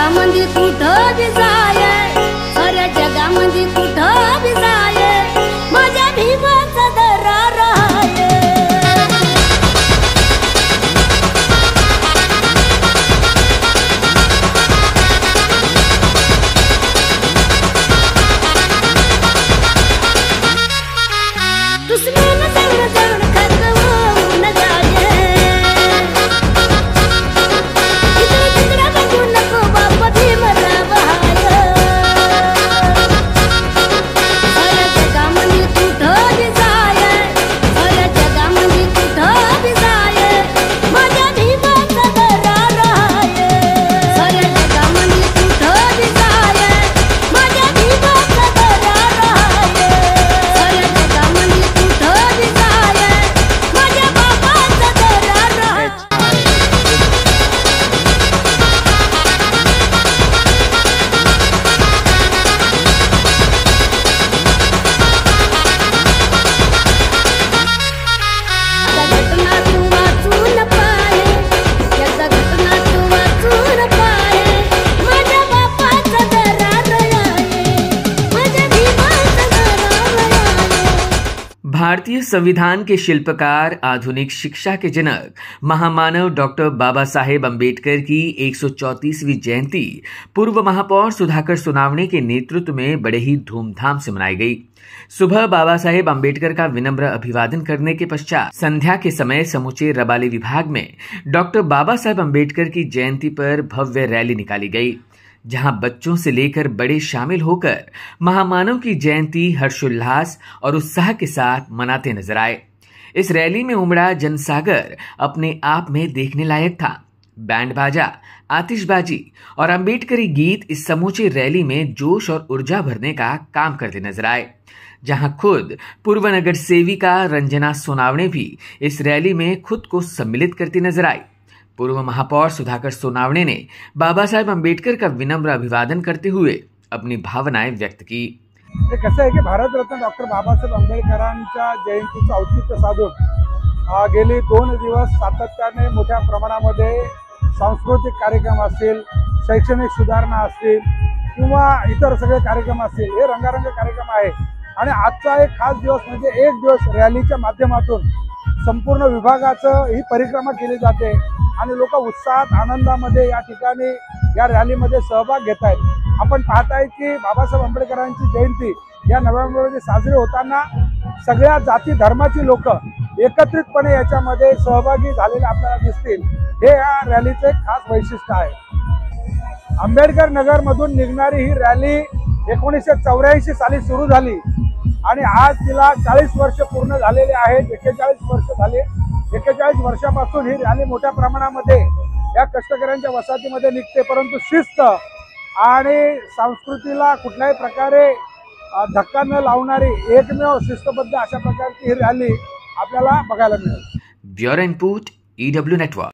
जगामध्ये कुठं बी जाय, साऱ्या जगामध्ये कुठं बी जाय, माझ्या भीमाचा दरार आहे. दुश्मन जण जण खतवून जाये, इकडे तिकडे बघू नको बाप भीमराव हाय. साऱ्या जगामध्ये कुठं बी जाय, साऱ्या जगामध्ये कुठं बी जाय, माझ्या भीमाचा दरार आहे. साऱ्या जगामध्ये कुठं बी जाय, माझ्या भीमाचा दरार आहे. साऱ्या जगामध्ये कुठं बी जाय, माझ्या बाबाचा दरार आहे. घटना तू वाचून पाहे, याचा घटना तू वाचून पाहे, माझ्या बापाचा दरार आहे, माझ्या भीमाचा दरार आहे. भारतीय संविधान के शिल्पकार, आधुनिक शिक्षा के जनक, महामानव डॉक्टर बाबा साहेब अम्बेडकर की 134वीं जयंती पूर्व महापौर सुधाकर सोनावणे के नेतृत्व में बड़े ही धूमधाम से मनाई गई. सुबह बाबा साहेब अम्बेडकर का विनम्र अभिवादन करने के पश्चात संध्या के समय समूचे रबाले विभाग में डॉक्टर बाबा साहेब अम्बेडकर की जयंती पर भव्य रैली निकाली गई, जहां बच्चों से लेकर बड़े शामिल होकर महामानव की जयंती हर्षोल्लास और उत्साह के साथ मनाते नजर आए. इस रैली में उमड़ा जनसागर अपने आप में देखने लायक था. बैंड बाजा, आतिशबाजी और अम्बेडकरी गीत इस समूचे रैली में जोश और ऊर्जा भरने का काम करते नजर आए, जहां खुद पूर्व नगर सेविका रंजना सोनावणे भी इस रैली में खुद को सम्मिलित करती नजर आई. पूर्व महापौर सुधाकर सोनावणे ने बाबा साहेब अम्बेडकर का विनम्र अभिवादन करते हुए अपनी भावनाएं व्यक्त की. कसं आहे की भारतरत्न डॉक्टर बाबासाहेब आंबेडकरांच्या जयंतीचं औचित्य साधून गेली 2 दिवस सातत्याने मोठ्या प्रमाणामध्ये सांस्कृतिक कार्यक्रम असतील, शैक्षणिक सुधारणा असतील किंवा इतर सगळे कार्यक्रम असतील, हे रंगारंग कार्यक्रम आहे. आणि आजचा एक खास दिवस म्हणजे एक दिवस रॅलीच्या माध्यमातून संपूर्ण विभागाचं ही परिक्रमा केली जाते आणि लोक उत्साहात आनंदामध्ये या ठिकाणी या रॅलीमध्ये सहभाग घेत आहेत. आपण पाहताय की बाबासाहेब आंबेडकरांची जयंती या नोव्हेंबरमध्ये साजरी होताना सगळ्या जाती धर्माची लोक एकत्रितपणे याच्यामध्ये सहभागी झालेले आपल्याला दिसतील. हे या रॅलीचे खास वैशिष्ट्य आहे. आंबेडकर नगरमधून निघणारी ही रॅली 1984 साली सुरू झाली आणि आज तिला 40 वर्ष पूर्ण झालेले आहेत. 41 वर्ष झाले. 41 वर्षापासून ही रॅली मोठ्या प्रमाणामध्ये या कष्टकऱ्यांच्या वसाहतीमध्ये निघते, परंतु शिस्त आणि संस्कृतीला कुठल्याही प्रकारे धक्का न लावणारी एकमेव शिस्तबद्ध अशा प्रकारची ही रॅली आपल्याला बघायला मिळेल. Bureau input, EW network.